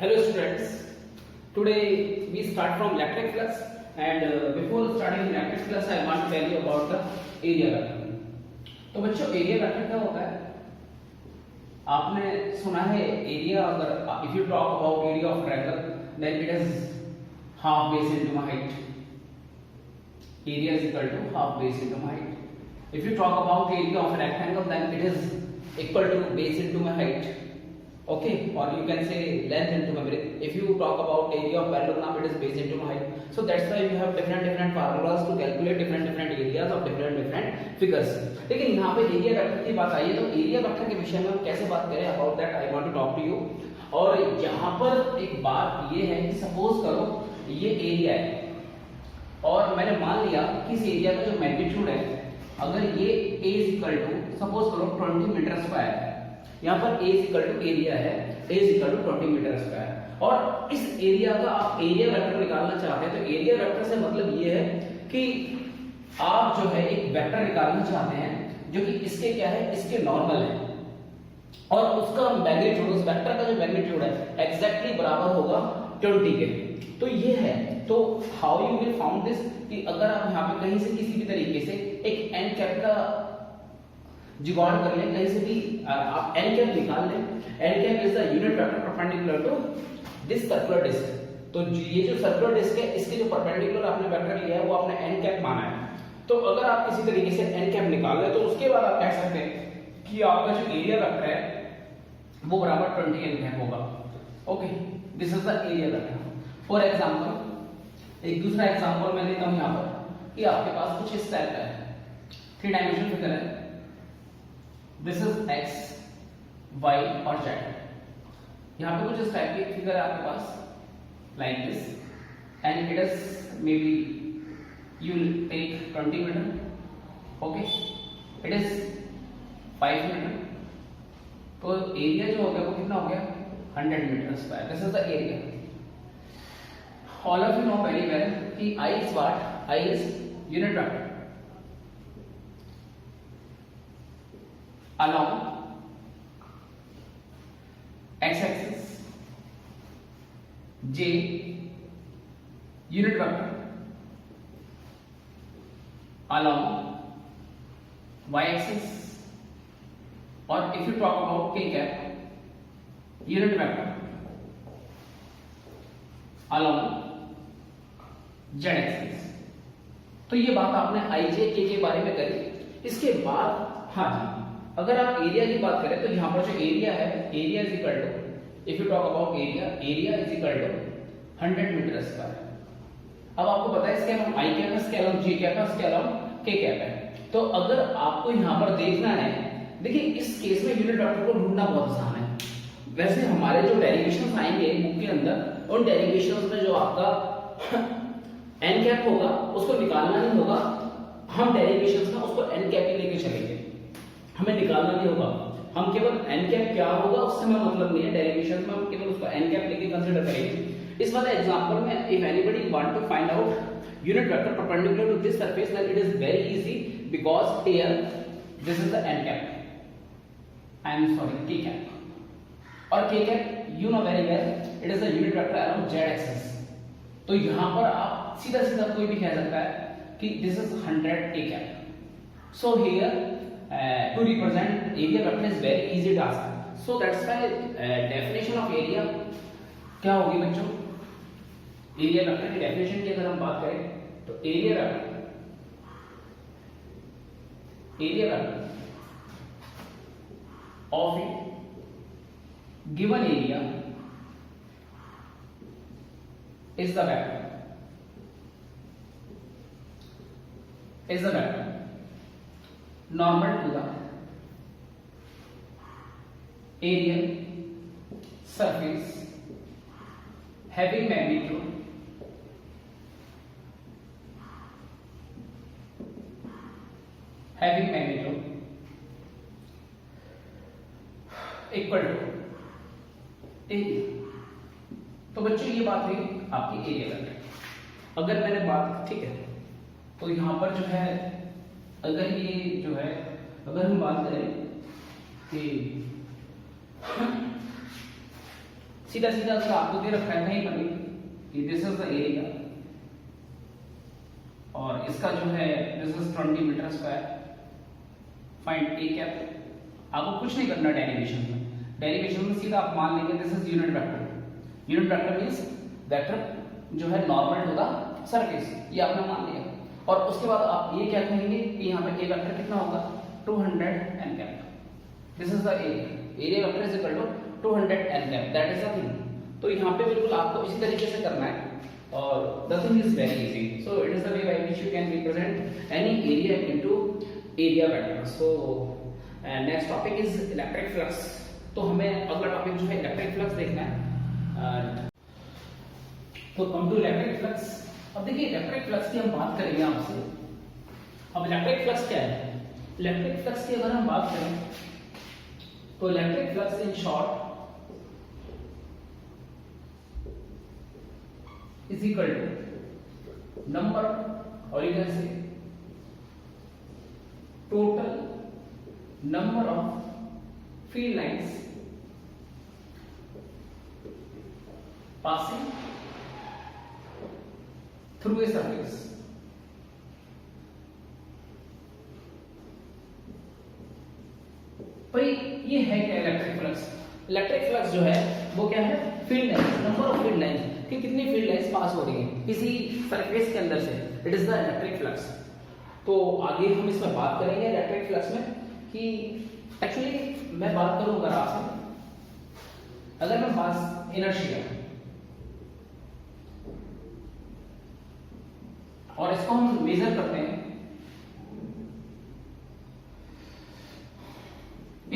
Hello students, today we start from electric flux and before starting electric flux I want to tell you about the area vector. तो बच्चों area vector क्या होता है? आपने सुना है एरिया, अगर if you talk about area of rectangle then it is half base into my height. Area is equal to half base into my height. If you talk about area of rectangle then it is equal to base into my height. Okay, or you can say length into my breadth. If you talk about area of parallelogram, it is base into my height. So that's why we have different formulas to calculate different areas of different figures. लेकिन यहाँ पे area vector की बात आई है, तो area vector के विषय में हम कैसे बात करें, about that I want to talk to you. और यहाँ पर एक बात ये है कि सपोज करो ये एरिया है और मैंने मान लिया कि इस एरिया का जो मैग्नीट्यूड है, अगर ये a is equal to suppose करो 20 मीटर स्क्वायर है, यहाँ पर a इक्वल टू एरिया है, a equal to 20 metre square, और इस एरिया का आप एरिया वेक्टर निकालना चाहते हैं. तो एरिया वेक्टर से मतलब ये है कि आप जो है एक वेक्टर निकालना चाहते हैं जो कि इसके क्या है, इसके नॉर्मल है, और उसका मैग्नीट्यूड, उस वेक्टर का जो मैग्नीट्यूड है एग्जैक्टली बराबर होगा 20 के. तो ये है. तो how you will found this, कि अगर आप यहाँ पे कहीं से किसी भी तरीके से एक एन कैप का जुगाड़ कर लें, कहीं से भी आप एन कैप निकाल लें. N cap is the unit vector perpendicular to this circular disc. तो ये जो सर्कुलर डिस्क है इसके जो परपेंडिकुलर आपने वेक्टर लिया है वो आपने एन कैप माना है. तो अगर आप किसी तरीके से एन कैप निकाल लें तो उसके बाद आप कह सकते हैं कि आपका जो एरिया वेक्टर है वो बराबर 20 एन कैप होगा. Okay, this is the area vector. For example एक दूसरा एग्जांपल मैं लेता हूं यहां पर कि आपके पास कुछ इस टाइप का है, 3 डायमेंशनल फिगर है. दिस इज x, y और z. यहाँ पे कुछ इस टाइप की फिगर है आपके पास, like this, and it is may be you take 20 metre. Okay, it is 5 metre. तो एरिया जो हो गया वो कितना हो गया, 100 metre square. This is the area. All of you know very well कि I is what? I is unit vector along x-axis, J unit vector along y-axis, or if you talk about k cap unit vector along z-axis. तो ये बात आपने i j k के बारे में करी. इसके बाद हाँ जी, अगर आप एरिया की बात करें तो यहाँ पर जो एरिया है, area is equal to, if you talk about area, area is equal to 100 metre square. अब आपको पता है इसके हम आई कैप है, इसके अलावा जी कैप है, इसके अलावा के कैप है. तो अगर आपको यहाँ पर देखना है, देखिए इस केस में यूनिट वेक्टर को ढूंढना बहुत आसान है. वैसे हमारे जो डेरिवेशंस आएंगे बुक के अंदर, उन डेरिवेशंस में जो आपका एन कैप होगा उसको निकालना नहीं होगा. हम डेरिवेशंस में उसको एन कैप ही लेके चलेंगे, हमें निकालना नहीं होगा. हम केवल एन कैप क्या होगा उससे हमें मतलब नहीं है, डेरिवेशन में हम केवल उसको एन कैप लेके कंसीडर करेंगे. इस वाले एग्जांपल में if anybody want to find out unit vector perpendicular to this surface then it is very easy, because here this is the n cap, I am sorry k cap, और k cap you know very well it is the unit vector along z axis. तो यहां पर आप सीधा सीधा कोई भी कह सकता है कि दिस इज 100 के cap. So here to represent area vector is very easy task. So that's why definition of area क्या होगी बच्चों, एरिया वेक्टर की डेफिनेशन की अगर हम बात करें तो area vector of a given area is the vector normal to the area surface having magnitude equal to area. तो बच्चों ये बात हुई आपकी एरिया वेक्टर. अगर मैंने बात, ठीक है, तो यहां पर जो है अगर ये जो है, अगर हम बात करें कि सीधा सीधा उसका आपको दे रखा है कहीं पर भी कि दिस इज द एरिया और इसका जो है this is 20 metre square, find a cap. आपको कुछ नहीं करना डेरिवेशन में, डेरिवेशन में सीधा आप मान लेंगे this is unit vector. Unit vector means vector जो है नॉर्मल टू द सरफेस, ये आपने मान लिया। और उसके बाद आप ये क्या कहेंगे कि यहाँ पे ए वेक्टर कितना होगा 200 n cap, this is the area vector is equal to 200 n cap, that is the thing. तो यहाँ पे बिल्कुल आपको इसी तरीके से करना है और the thing is very easy. So it is the way by which you can represent any area into area vector. So next topic is electric flux. तो हमें अगला टॉपिक जो है इलेक्ट्रिक फ्लक्स देखना है। तो कम टू इलेक्ट्रिक फ्लक्स। अब देखिए इलेक्ट्रिक फ्लक्स की हम बात करेंगे आपसे। अब इलेक्ट्रिक फ्लक्स क्या है? इलेक्ट्रिक फ्लक्स की अगर हम बात करें तो electric flux in short is equal to number, और इधर से total number of field lines passing through a surface। भाई ये है क्या इलेक्ट्रिक फ्लक्स? इलेक्ट्रिक फ्लक्स जो है वो क्या है? Field lines, number of field lines कि कितनी फील्ड लाइंस पास हो रही है किसी सरफेस के अंदर से, it is the electric flux. तो आगे हम इसमें बात करेंगे इलेक्ट्रिक फ्लक्स में कि एक्चुअली मैं बात करूं अगर आपसे, अगर मैं पास इनर्शिया और इसको हम मेजर करते हैं,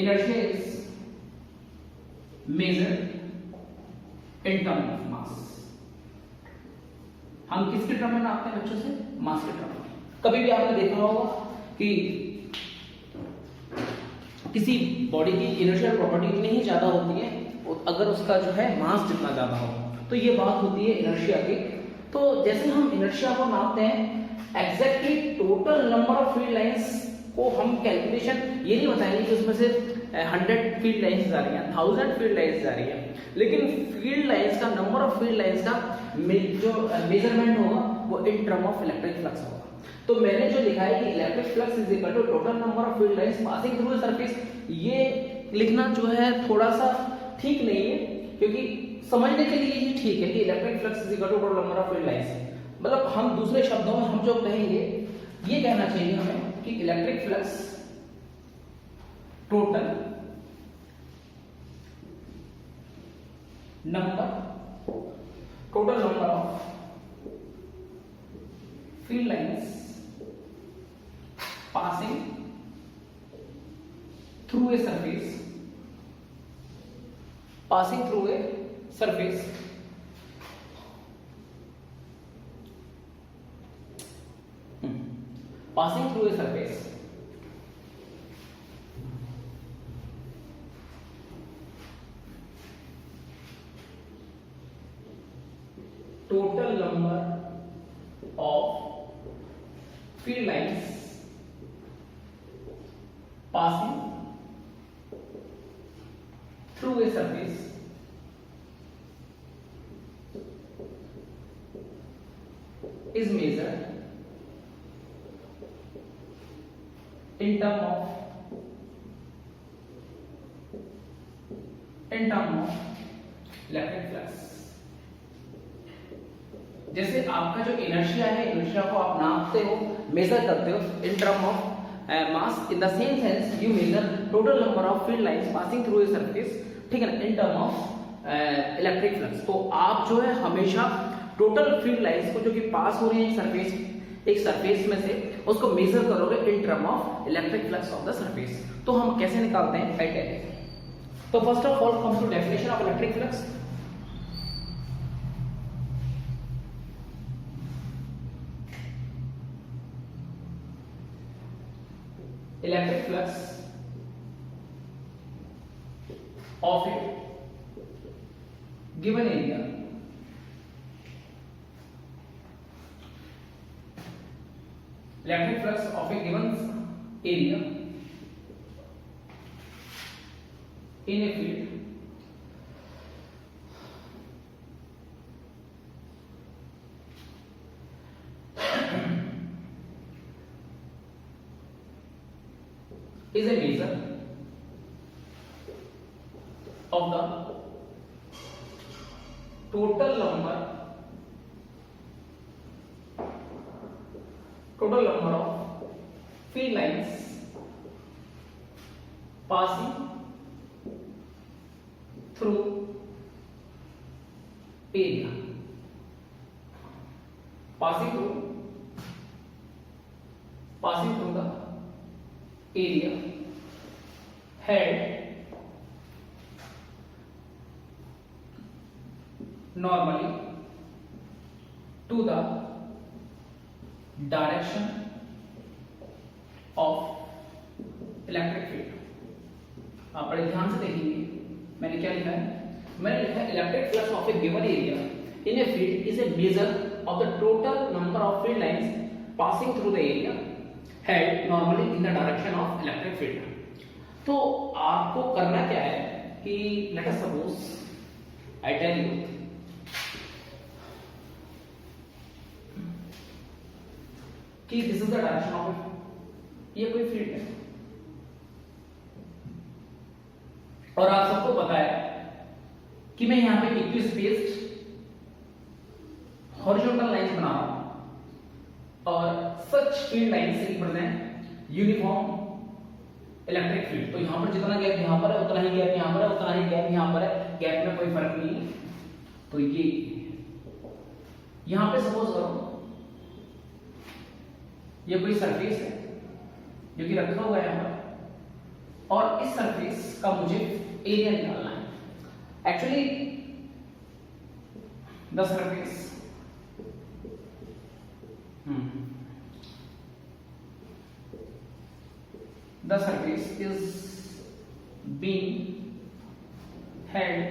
inertia is measured in terms of mass। हम किसके टर्म में नापते हैं बच्चों से? मास के टर्म में। कभी भी आपने देखा होगा कि किसी बॉडी की इनर्शियल प्रॉपर्टी इतनी ही ज्यादा होती है अगर उसका जो है मास जितना ज्यादा हो, तो ये बात होती है इनर्शिया की। तो जैसे हम इनर्शिया को नापते हैं exactly total number of field lines को हम कैलकुलेशन ये नहीं बताएंगे कि उसमें से 100 फील्ड लाइंस जा रही हैं, 1000 फील्ड लाइंस जा रही है, लेकिन फील्ड लाइंस का नंबर ऑफ फील्ड लाइंस का जो मेजरमेंट होगा वो in term of electric flux होगा। तो मैंने जो लिखा है कि electric flux is equal to total number of field lines passing through the surface, ये लिखना जो है थोड़ा सा ठीक नहीं है, क्योंकि समझने के लिए ये ठीक है कि electric flux is equal to total number of field lines. मतलब हम दूसरे शब्दों में हम जो कहेंगे ये कहना चाहिए हमें कि electric flux total number of field lines passing through a surface, passing through a surface passing through a surface total number of field lines passing through a surface is measured in term of electric flux. जैसे आपका जो inertia है, inertia को आप नापते हो, major करते हो इन term of mass, in the same sense you measure total number of field lines passing through a surface, ठीक है ना, in term of electric flux. तो आप जो है हमेशा टोटल फील्ड लाइंस को जो कि पास हो रही है एक सरफेस में से, उसको मेजर करोगे in term of electric flux of the surface. तो हम कैसे निकालते हैं? I tell you. तो first of all come to definition of electric flux. Electric flux of a given area electric flux of a given area in a field is a measure of the total number of field lines passing through area, passing through the area held normally to the direction of electric field. आप बड़े ध्यान से देखेंगे मैंने क्या लिखा है, मैंने लिखा है electric flux of a given area in a field is a measure of the total number of field lines passing through the area head normally in the direction of electric field. तो आपको करना क्या है कि let us suppose I tell you कि this is the direction of ये कोई field है और आप सबको पता है कि मैं यहां पे इक्विस्पेस्ड हॉरिजॉन्टल लाइंस बना रहा हूं और such field lines represent uniform electric field. तो यहां पर जितना गैप यहां पर है उतना ही गैप यहां पर है, उतना ही गैप यहां पर है, गैप में कोई फर्क नहीं है। तो ये यहां पे सपोज करो ये कोई सरफेस है जो कि रखा हुआ है यहां पर और इस सरफेस का मुझे एरिया निकालना है। Actually the surface is being held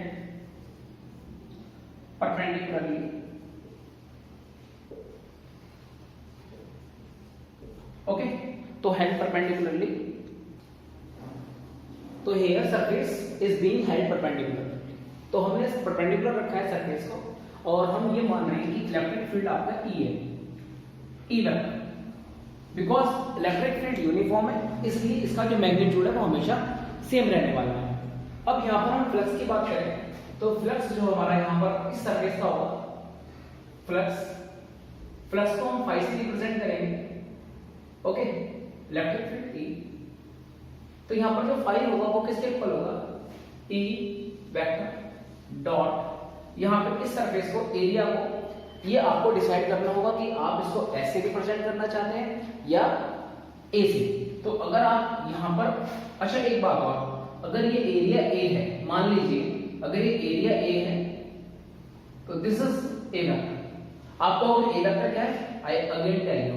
perpendicularly okay, तो held perpendicularly, तो here surface is being held perpendicular। तो हमने perpendicular रखा है surface को और हम ये मान रहे हैं कि इलेक्ट्रिक फील्ड आपका E है, E vector, because electric field uniform है इसलिए इसका जो मैग्नीट्यूड है वो हमेशा सेम रहने वाला है। अब यहाँ पर हम फ्लक्स की बात करें तो फ्लक्स जो हमारा यहाँ पर इस सरफेस का होगा फ्लक्स को हम फाई से रिप्रेजेंट करेंगे ओके, इलेक्ट्रिक फील्ड E। तो यहाँ पर जो फाई होगा वो किसके इक्वल होगा, E वेक्टर डॉट यहाँ पे इस सरफेस को एरिया को ये आपको डिसाइड करना होगा कि आप इसको ऐसे रिप्रेजेंट करना चाहते हैं या ऐसे। तो अगर आप यहां पर अच्छा एक बात और, अगर ये एरिया ए है, मान लीजिए अगर ये एरिया ए है तो दिस इज ए वेक्टर। आपको ए वेक्टर क्या है, I again tell you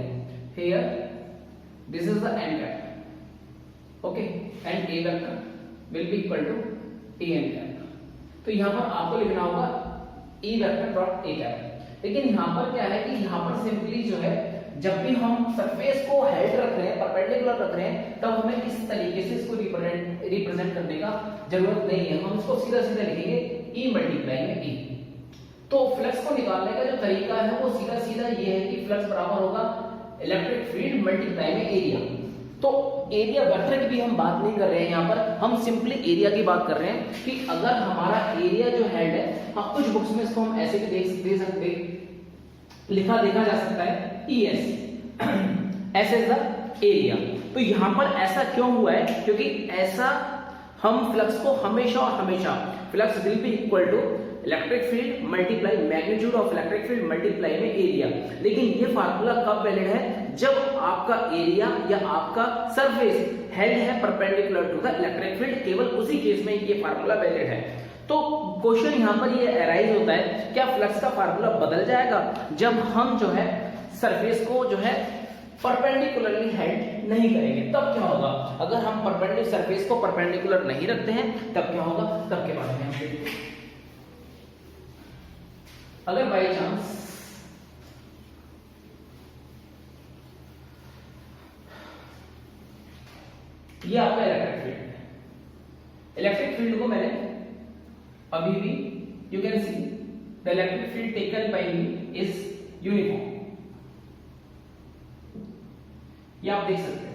here this is the n vector okay, and a vector will be equal to a n vector. तो यहां पर आपको लिखना होगा e vector dot a cap. लेकिन यहां पर क्या है कि यहां पर सिंपली जो है जब भी हम सरफेस को हेल्ड रख रहे हैं परपेंडिकुलर रख रहे हैं तब हमें इस तरीके से इसको रिप्रेजेंट करने का जरूरत नहीं है, हम इसको सीधा सीधा लिखेंगे E मल्टीप्लाई में E। तो फ्लक्स को निकालने का जो तरीका है वो सीधा सीधा ये है कि फ्लक्स बराबर होगा इलेक्ट्रिक फील्ड मल्टीप्लाई में एरिया। तो एरिया वेक्टर की भी हम बात नहीं कर रहे हैं यहाँ पर, हम सिंपली एरिया की बात कर रहे हैं कि अगर हमारा एरिया जो हेड है, हाँ कुछ बुक्स में इसको हम ऐसे भी दे सकते देखा जा सकता है ES S is the area. तो यहां पर ऐसा क्यों हुआ है, क्योंकि ऐसा हम फ्लक्स को हमेशा और हमेशा flux will be equal to electric field multiply magnitude of electric field multiply में एरिया। लेकिन ये फार्मूला कब वैलिड है, जब आपका एरिया या आपका सरफेस हेल्ड है perpendicular to the electric field, केवल उसी केस में ये फार्मूला वैलिड है। तो क्वेश्चन यहां पर ये अराइज होता है, क्या फ्लक्स का फार्मूला बदल जाएगा जब हम जो है सरफेस को जो है परपेंडिकुलरली हेल्ड नहीं करेंगे, तब क्या होगा। अगर हम परपेंडिकुलर सरफेस को परपेंडिकुलर नहीं रखते हैं तब क्या होगा, तब के बारे में हम देखेंगे। अगर बाय चांस ये आपका इलेक्ट्रिक फील्ड है, इलेक्ट्रिक फील्ड को मैंने अभी भी you can see the electric field taken by me is uniform, ये आप देख सकते हो।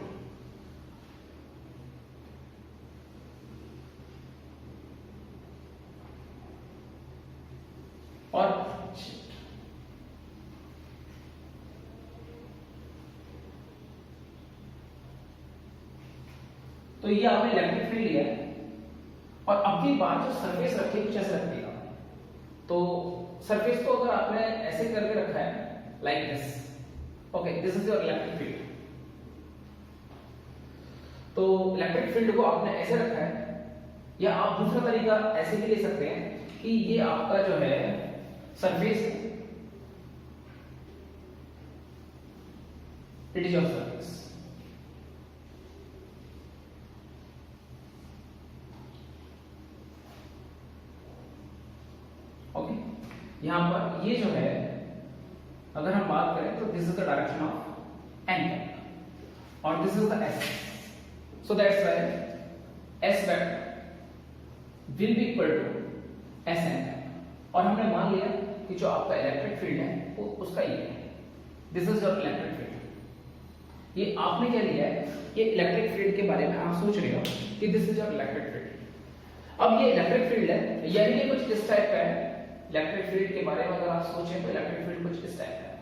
और तो ये आपने इलेक्ट्रिक फील्ड लिया है और अब की बात जो सरफेस रखी है कुछ ऐसे रख देगा। तो सरफेस को अगर आपने ऐसे करके रखा है like this, okay, this is your electric field. तो इलेक्ट्रिक फील्ड को आपने ऐसे रखा है, या आप दूसरा तरीका ऐसे भी ले सकते हैं कि ये आपका जो है सरफेस है, it is your surface. Okay, यहां पर ये जो है अगर हम बात करें तो this is the direction of n cap और this is the s, so that's why s vector will be equal to s n cap. और हमने मान लिया कि जो आपका इलेक्ट्रिक फील्ड है वो उसका ये है, this is your electric field. ये आपने क्या लिया है, ये इलेक्ट्रिक फील्ड के बारे में आप सोच रहे हो कि this is your electric field. अब ये इलेक्ट्रिक फील्ड है, यानी ये कुछ इस टाइप का है। इलेक्ट्रिक फील्ड के बारे में अगर आप सोचें तो इलेक्ट्रिक फील्ड कुछ इस टाइप का है।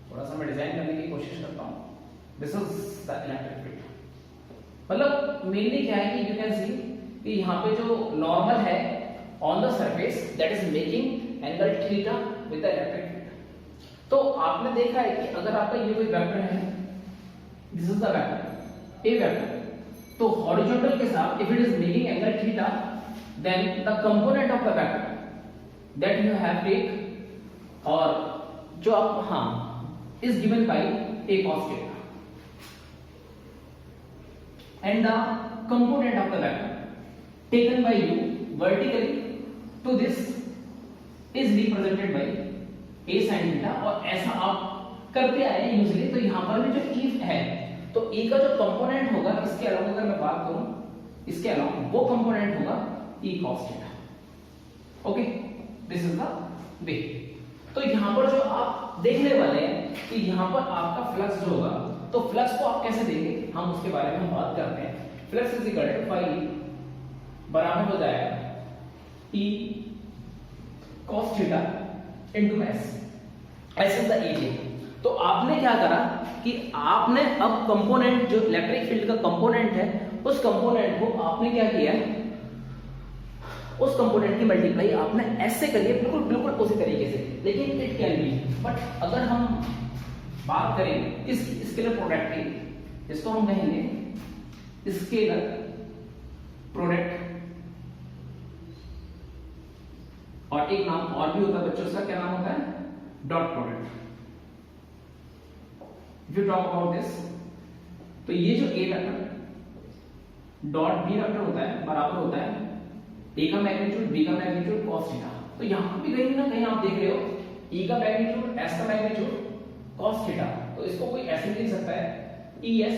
थोड़ा सा मैं डिजाइन करने की कोशिश करता हूं। This is the electric field. मतलब मेनली क्या है कि यू कैन सी कि यहाँ पे जो नॉर्मल है on the surface that is making angle theta with the electric field. तो आपने देखा है कि अगर आपका ये कोई वेक्टर है, this is the vector a vector, तो हॉरिजॉन्टल के साथ if it is making angle theta then the component of the vector that you have take और जो आप is given by a cos theta and the component of the vector taken by you vertically to this is represented by a sin theta। और ऐसा आप करते आए usually. तो यहाँ पर भी जो e है तो e का जो कंपोनेंट होगा इसके अलावा अगर मैं बात करूं इसके अलावा वो कंपोनेंट होगा e cos theta। Okay, this is the वे। तो यहां पर जो आप देखने वाले हैं कि यहां पर आपका फ्लक्स जो होगा, तो फ्लक्स को आप कैसे देंगे हम उसके बारे में हम बात करते हैं। Flux is equal to phi बराबर हो जाएगा e cos theta into s, s is the area. तो आपने क्या करा कि आपने अब कंपोनेंट जो इलेक्ट्रिक फील्ड का कंपोनेंट है उस कंपोनेंट को आपने क्या किया, उस कंपोनेंट की मल्टीप्लाई आपने s से करिए, बिल्कुल बिल्कुल उसी तरीके से। लेकिन इट कैन बी, बट अगर हम बात करें इस स्केलर प्रोडक्ट की, इसको हम कहेंगे स्केलर प्रोडक्ट, और एक नाम और भी होता है बच्चों, उसका क्या नाम होता है, dot product. If you talk about this, तो ये जो ए वेक्टर डॉट बी वेक्टर होता है बराबर होता है ए का मैग्नीट्यूड बी का मैग्नीट्यूड cos थीटा। तो यहां भी कहीं ना कहीं आप देख रहे हो e का मैग्नीट्यूड s का मैग्नीट्यूड cos थीटा। तो इसको कोई ऐसे भी लिख सकता है es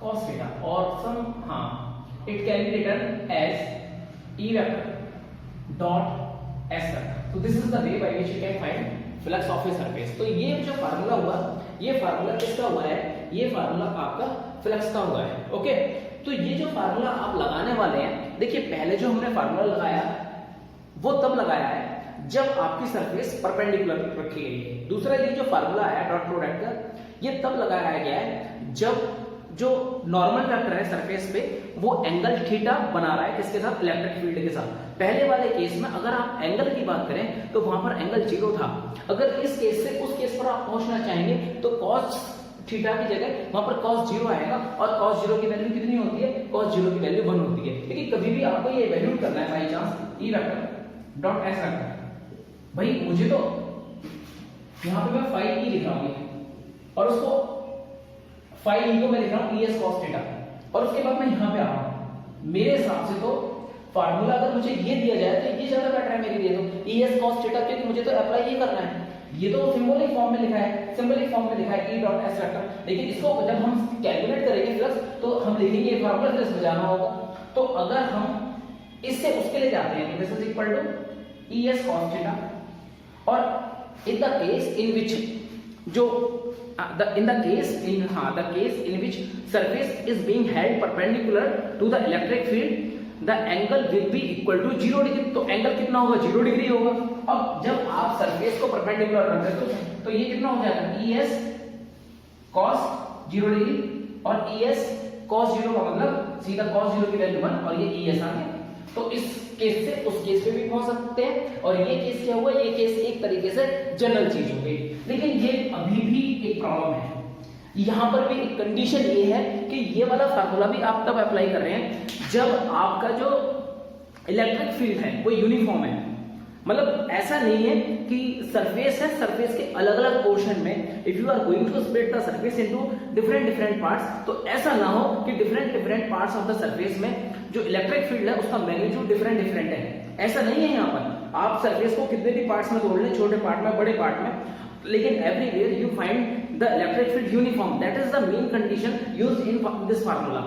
cos थीटा, और sum it can be written as e vector dot s vector. तो this is the way by which you can find flux of a surface. तो ये जो फार्मूला हुआ, ये फार्मूला किसका हुआ है, ये फार्मूला आपका फ्लक्स का हुआ है। ओके, तो ये जो फार्मूला आप लगाने वाले हैं, देखिए पहले जो हमने फार्मूला लगाया वो तब लगाया है जब आपकी सरफेस परपेंडिकुलर रखी गई है। दूसरा ये जो फार्मूला है डॉट प्रोडक्ट का, ये तब लगाया गया है जब जो नॉर्मल वेक्टर है सरफेस पे वो एंगल थीटा बना रहा है किसके साथ, इलेक्ट्रिक फील्ड के साथ। पहले वाले केस में अगर आप एंगल की बात करें तो वहां पर एंगल 0 था। अगर इस केस से उस केस पर आप पहुंचना चाहेंगे तो cos थीटा की जगह वहां पर cos 0 आएगा, और cos 0 की वैल्यू कितनी होती है, cos 0 की वैल्यू 1 होती है। लेकिन कभी भी आपको ये वैल्यू करना है by chance e vector dot s vector, भाई मुझे तो यहां पे मैं फाई e लिख रहा हूं और उसको फाई e को मैं लिख रहा हूं es cos थीटा, और उसके बाद मैं यहां पे आ रहा हूं। मेरे हिसाब से तो फार्मूला अगर मुझे ये दिया जाए तो ये ज्यादा बेटर है मेरे लिए, तो es cos थीटा, क्योंकि मुझे तो अप्लाई ये करना है। ये तो सिंबॉलिक फॉर्म में लिखा है, सिंबॉलिक फॉर्म में लिखा है e डॉट s वेक्टर, लेकिन इसको जब हम कैलकुलेट करेंगे फ्लक्स तो हम लिखेंगे ये फार्मूला, फिर इसमें जाना होगा। तो अगर हम इससे उसके लिए जाते हैं तो this is equal to es cos theta, और इन द केस इन विच जो the case in which surface is being held perpendicular to the electric field, the angle will be equal to 0 degree. तो angle कितना होगा? 0 degree होगा। अब जब आप surface को परपेंडिकुलर रख रहे हो तो ये कितना हो जाएगा? ES cos 0 डिग्री और ES cos 0 का मतलब सीधा cos 0 की वैल्यू 1 और ये ES आ गया। तो इस केस से उस केस पे भी पहुंच सकते हैं। और ये केस क्या हुआ? ये केस एक तरीके से जनरल चीज हो गई। लेकिन ये अभी भी एक प्रॉब्लम है। यहां पर भी एक कंडीशन ये है कि ये वाला फार्मूला भी आप तब अप्लाई कर रहे हैं जब आपका जो इलेक्ट्रिक फील्ड है वो यूनिफॉर्म है। मतलब ऐसा नहीं है कि सरफेस है, सरफेस के अलग अलग पोर्शन में if you are going to split the surface into different parts, तो ऐसा ना हो कि different parts of the surface में जो इलेक्ट्रिक फील्ड है उसका मैग्नीट्यूड डिफरेंट है। ऐसा नहीं है। यहाँ पर आप सरफेस को कितने भी पार्ट्स में तोड़ लें, छोटे पार्ट में, बड़े पार्ट में, लेकिन everywhere you find the electric field uniform. That is the main condition used in this formula.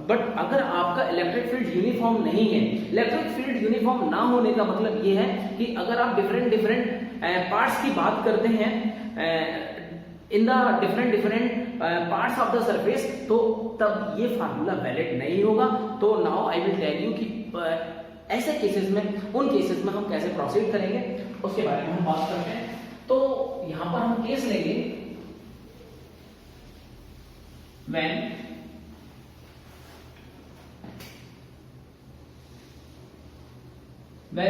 But अगर आपका इलेक्ट्रिक फील्ड यूनिफॉर्म नहीं है, इलेक्ट्रिक फील्ड यूनिफॉर्म ना होने का मतलब ये है कि अगर आप डिफरेंट पार्ट्स की बात करते हैं in the different parts of the surface, तो तब ये फार्मूला वैलिड नहीं होगा। तो now I will tell you कि ऐसे केसेस में, उन केसेस में हम कैसे प्रोसीड करेंगे उसके बारे में हम बात करते हैं। तो यहां पर हम केस लेंगे when the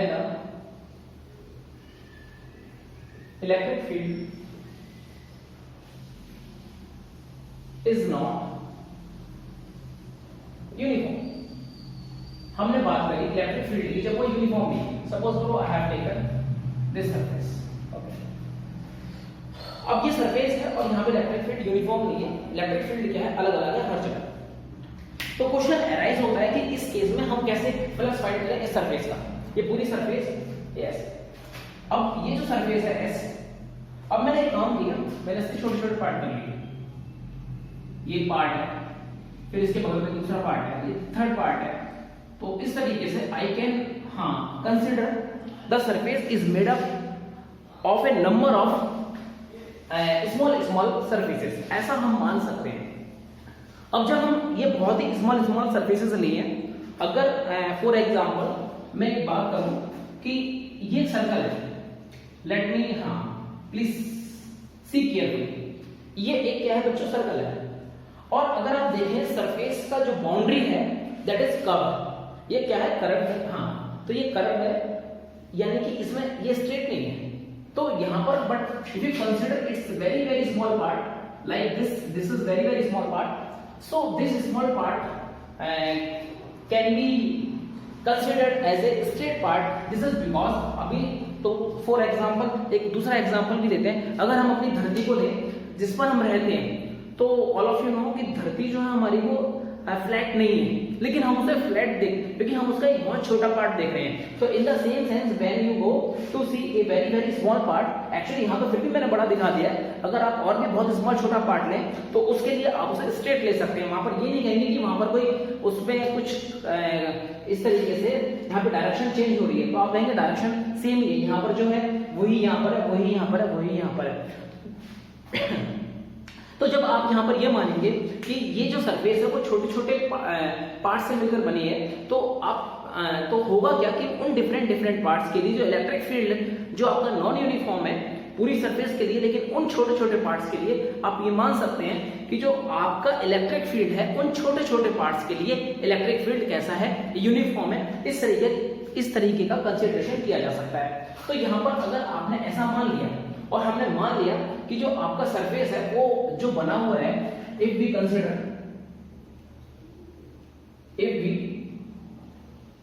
electric field is not uniform। हमने बात करी इलेक्ट्रिक फील्ड की जब वो यूनिफॉर्म नहीं। सपोज करो I have taken this surface, okay. अब ये सरफेस है और यहाँ पे इलेक्ट्रिक फील्ड यूनिफॉर्म नहीं है। इलेक्ट्रिक फील्ड क्या है? अलग अलग है हर जगह। तो क्वेश्चन अराइज होता है कि इस केस में हम कैसे फ्लक्स फाइंड करें इस सरफेस का। ये पूरी सरफेस S। अब ये जो सरफेस है S, अब मैंने एक काम किया, मैंने इसके छोटे छोटे पार्ट कर लिए। ये पार्ट है, फिर इसके बगल में दूसरा पार्ट है, ये थर्ड पार्ट है। तो इस तरीके से I can consider the surface is made up of A number of small surfaces. ऐसा हम मान सकते हैं। अब जब हम ये बहुत ही स्मॉल सरफेसेस लिए, अगर फॉर एग्जांपल मैं एक बात करूं कि ये सर्कल है, let me please see carefully. ये एक क्या है बच्चों? सर्कल है। और अगर आप देखें सरफेस का जो बाउंड्री है दैट इज कर्व। ये क्या है? कर्व है। तो ये कर्व है, यानी कि इसमें ये स्ट्रेट नहीं है। तो यहां पर but if you consider it's very small part like this is very small part. So this small part can be considered as a straight part। this is because अभी तो फॉर एग्जांपल एक दूसरा example भी देते हैं। अगर हम अपनी धरती को लें जिस पर हम रहते हैं, तो ऑल ऑफ यू नो कि धरती जो है हमारी वो फ्लैट नहीं है, लेकिन हम उसे फ्लैट देख, क्योंकि हम उसका एक बहुत छोटा पार्ट देख रहे हैं। तो in the same sense when you go to see a very small part, actually यहाँ तो फिर भी मैंने बड़ा दिखा दिया है। अगर आप और भी बहुत स्मॉल छोटा पार्ट लें तो उसके लिए आप उसे स्ट्रेट ले सकते हैं। वहां पर ये नहीं कहेंगे कि वहां पर कोई उसमें कुछ इस तरीके से यहाँ पे डायरेक्शन चेंज हो रही है, तो आप कहेंगे डायरेक्शन सेम ही है। यहाँ पर जो है वही यहाँ पर है, वही यहाँ पर है, वही यहाँ पर है। तो जब आप यहाँ पर ये मानेंगे कि ये जो सरफेस है वो छोटे छोटे पार्ट से मिलकर बनी है, तो आप तो होगा क्या कि उन डिफरेंट पार्ट्स के लिए जो इलेक्ट्रिक फील्ड जो आपका नॉन यूनिफॉर्म है पूरी सरफेस के लिए, लेकिन उन छोटे छोटे पार्ट्स के लिए आप ये मान सकते हैं कि जो आपका इलेक्ट्रिक फील्ड है उन छोटे छोटे पार्ट्स के लिए इलेक्ट्रिक फील्ड कैसा है? यूनिफॉर्म है। इस तरीके का कंसिडरेशन किया जा सकता है। तो यहाँ पर अगर आपने ऐसा मान लिया और हमने मान लिया कि जो आपका सरफेस है वो जो बना हुआ है, if we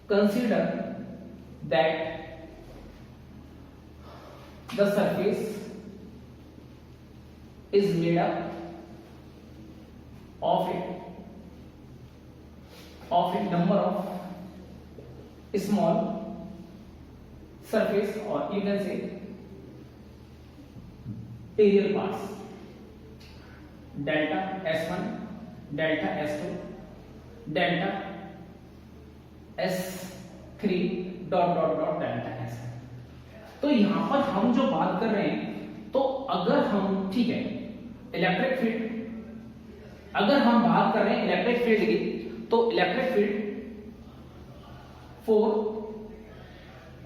consider that the surface is made up of a number of small surface, or you can say aerial parts, delta S1, delta S2, delta S3 delta S। तो यहां पर हम जो बात कर रहे हैं, तो अगर हम ठीक है इलेक्ट्रिक फील्ड, अगर हम बात कर रहे हैं इलेक्ट्रिक फील्ड की, तो electric field 4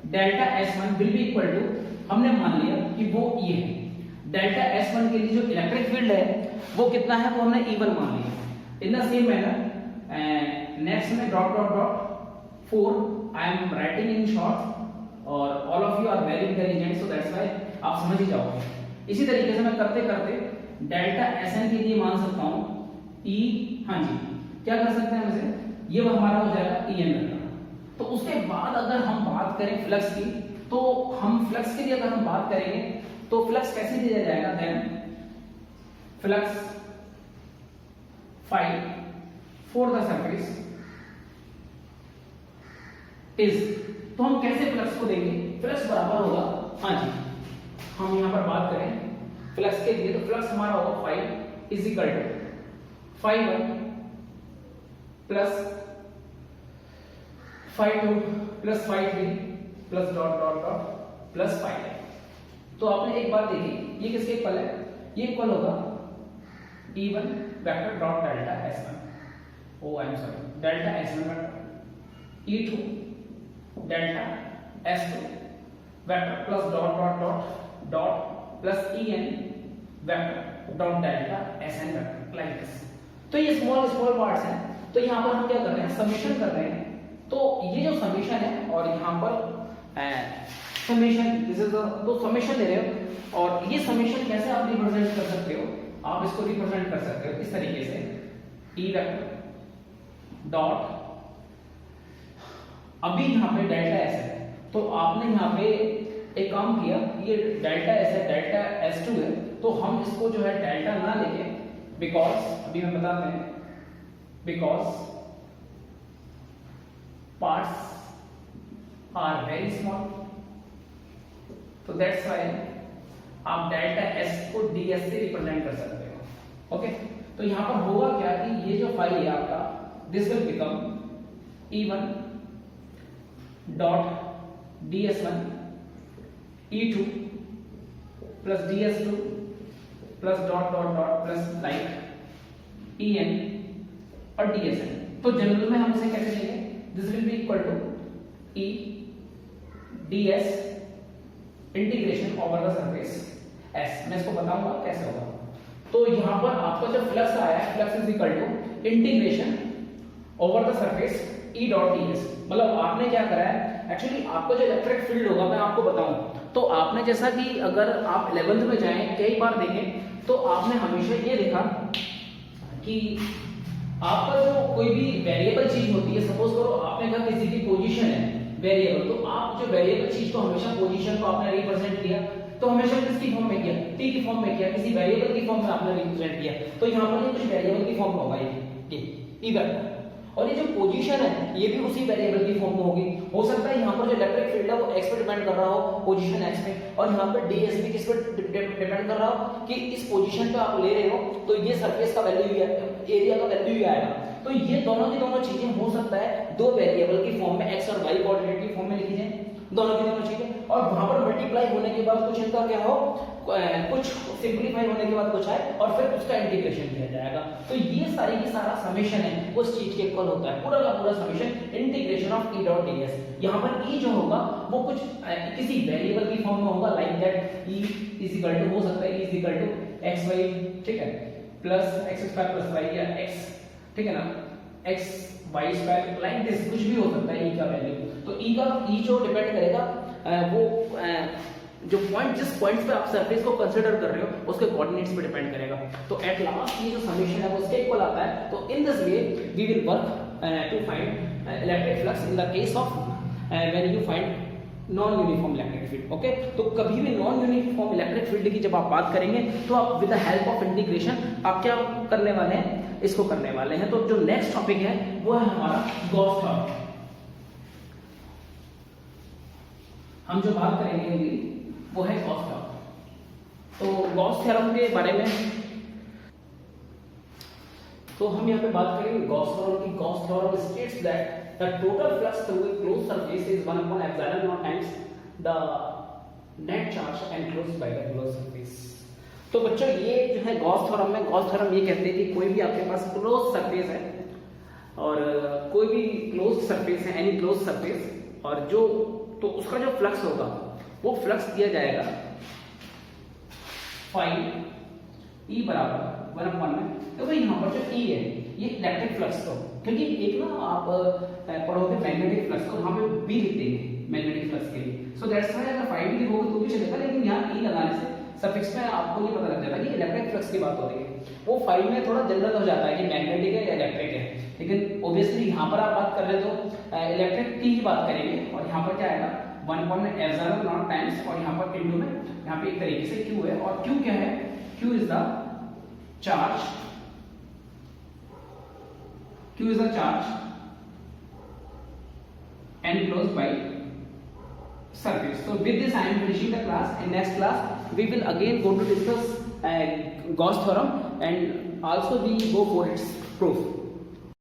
delta S1 will be equal to, हमने मान लिया कि वो ये है डेल्टा S1 के लिए जो इलेक्ट्रिक फील्ड है वो कितना है, वो हमने E1 मान लिया। In the same manner next में dot dot dot 4 I am writing in short और all of you are very intelligent, so that's why आप समझ ही जाओगे। इसी तरीके से मैं करते करते डेल्टा Sn के लिए मान सकता हूं E, हाँ जी क्या कर सकते हैं वैसे, ये वो हमारा हो जाएगा En। तो उसके बाद अगर हम बात करें फ्लक्स की, तो हम फ्लक्स के लिए अगर हम बात करेंगे तो फ्लक्स कैसे दिया जाएगा, then flux phi for the surface is, तो हम कैसे फ्लक्स को देंगे, फ्लक्स बराबर होगा, हाँ जी हम यहां पर बात करें फ्लक्स के लिए तो फ्लक्स हमारा होगा phi is equal to phi 1 plus phi 2 plus phi 3 plus dot dot dot plus phi. तो आपने एक बात देखी, ये किसके इक्वल है, ये इक्वल होगा E1 vector dot delta S1, oh I am sorry delta S1 vector E2 delta S2 vector plus dot dot dot dot plus En vector dot delta Sn vector, like this. तो ये small small parts हैं, तो यहां पर हम क्या कर रहे हैं, समेशन कर रहे हैं। तो ये जो समेशन है और यहां पर समेशन, दिस इज तो समेशन ले रहे हो, और ये समेशन कैसे आप रिप्रेजेंट कर सकते हो, आप इसको रिप्रेजेंट कर सकते हो इस तरीके से E वेक्टर डॉट, अभी यहां पे डेल्टा S है तो आपने यहां पे एक काम किया, ये डेल्टा S है डेल्टा S2 है, तो हम इसको जो है डेल्टा ना लेके, बिकॉज अभी हम बताते हैं, because parts are very small, तो दैट्स व्हाई आप डेल्टा S को ds से रिप्रेजेंट कर सकते हो। ओके, तो यहां पर होगा क्या कि ये जो फाई है आपका, this will become E1 dot ds1 E2 plus ds2 plus dot dot dot plus like En और dsn। तो जनरल में हम इसे कैसे लेंगे, this will be equal to E ds integration over the surface S। मैं इसको बताऊंगा कैसे होगा। तो यहां पर आपका जो फ्लक्स आया है, flux is equal to integration over the surface E dot ds। मतलब आपने क्या करा है, एक्चुअली आपका जो इलेक्ट्रिक फील्ड होगा मैं आपको बताऊं, तो आपने जैसा कि अगर आप 11th में जाएं, कई बार देखें तो आपने हमेशा ये देखा कि आपका जो कोई भी वेरिएबल चीज होती है, सपोज करो आपने कहा किसी की पोजीशन है वेरिएबल, तो आप जो वेरिएबल चीज को हमेशा पोजीशन को आपने रिप्रेजेंट किया, तो हमेशा किसकी फॉर्म में किया, t की फॉर्म में किया, किसी वेरिएबल की फॉर्म में आपने रिप्रेजेंट किया। तो यहां पर ये कुछ वेरिएबल की फॉर्म में होगा, ये e वेक्टर, और ये जो पोजीशन है ये भी उसी वेरिएबल की फॉर्म में होगी। हो सकता है यहां पर जो इलेक्ट्रिक फील्ड है वो x पे डिपेंड कर रहा हो, पोजीशन x पे, और यहां पर ds भी किस पे डिपेंड कर रहा हो कि इस पोजीशन पे आप ले रहे हो, तो ये सरफेस का वैल्यू ही है, एरिया का वैल्यू ही आएगा। तो ये दोनों की दोनों चीजें हो सकता है दो वेरिएबल की फॉर्म में, x और y कोऑर्डिनेट की फॉर्म में लिखी जाए, दोनों की दोनों चीजें, और वहां पर मल्टीप्लाई होने के बाद कुछ इनका क्या हो, कुछ सिंपलीफाई होने के बाद कुछ आए और फिर उसका इंटीग्रेशन किया जाएगा। तो ये सारी की सारा समेशन है उस चीज के इक्वल होता है, पूरा का पूरा summation integration of E dot ds। यहां पर E जो होगा वो कुछ किसी वेरिएबल की फॉर्म में होगा, like that E is equal to, हो सकता है E is equal to xy, ठीक है, plus x square plus y या x, ठीक है ना, x y square, like this, कुछ भी हो सकता है E का वैल्यू। तो E जो डिपेंड करेगा वो जो पॉइंट, जिस पॉइंट पे आप सरफेस को कंसीडर कर रहे हो उसके कोऑर्डिनेट्स पे डिपेंड करेगा। तो एट लास्ट ये जो समेशन है वो उसके इक्वल आता है। तो in this way we will work to find electric flux in the case of when you find non uniform electric field. Okay, तो कभी भी नॉन यूनिफॉर्म इलेक्ट्रिक फील्ड की जब आप बात करेंगे तो आप with the help of integration आप क्या करने वाले हैं, इसको करने वाले हैं। तो जो नेक्स्ट टॉपिक है वो है हमारा गॉस थ्योरम। हम जो बात करेंगे वो है गॉस थ्योरम। तो गॉस थ्योरम के बारे में तो हम यहाँ पे बात करेंगे गॉस थ्योरम की। Gauss theorem states that the total flux through a closed surface is 1 upon epsilon naught times the net charge enclosed by the closed surface। तो बच्चों ये जो है गॉस थ्योरम में, गॉस थ्योरम ये कहते हैं कि कोई भी आपके पास क्लोज सरफेस है और कोई भी क्लोज सरफेस है, एनी क्लोज सरफेस, और जो तो उसका जो फ्लक्स होगा वो फ्लक्स दिया जाएगा फाई ई बराबर 1/1 में। तो भाई यहाँ पर जो ई है ये इलेक्ट्रिक फ्लक्स को, क्योंकि एक ना आप पढ़ोगे मैग्नेटिक फ्लक्स को, वहां पे बी लिख देंगे मैग्नेटिक फ्लक्स के लिए। सो दैट्स व्हाई अगर फाई भी लिखोगे तो भी चलेगा, लेकिन यहाँ ई लगाने से सफिक्स में आपको ये पता लग जाता है कि इलेक्ट्रिक फ्लक्स की बात हो रही है। वो फाई में थोड़ा जनरल हो जाता है कि मैग्नेटिक है या इलेक्ट्रिक है, लेकिन ऑब्वियसली यहाँ पर आप बात कर रहे तो इलेक्ट्रिक की ही बात करेंगे। और यहाँ पर क्या आएगा 1/0 टाइम्स, और यहाँ पर इनटू में यहाँ पे एक तरीके से Q है, और Q क्या है, Q is the charge, Q is the charge enclosed by surface. So with this I am finishing the class. In next class we will again go to discuss Gauss theorem, and also we go for its proof.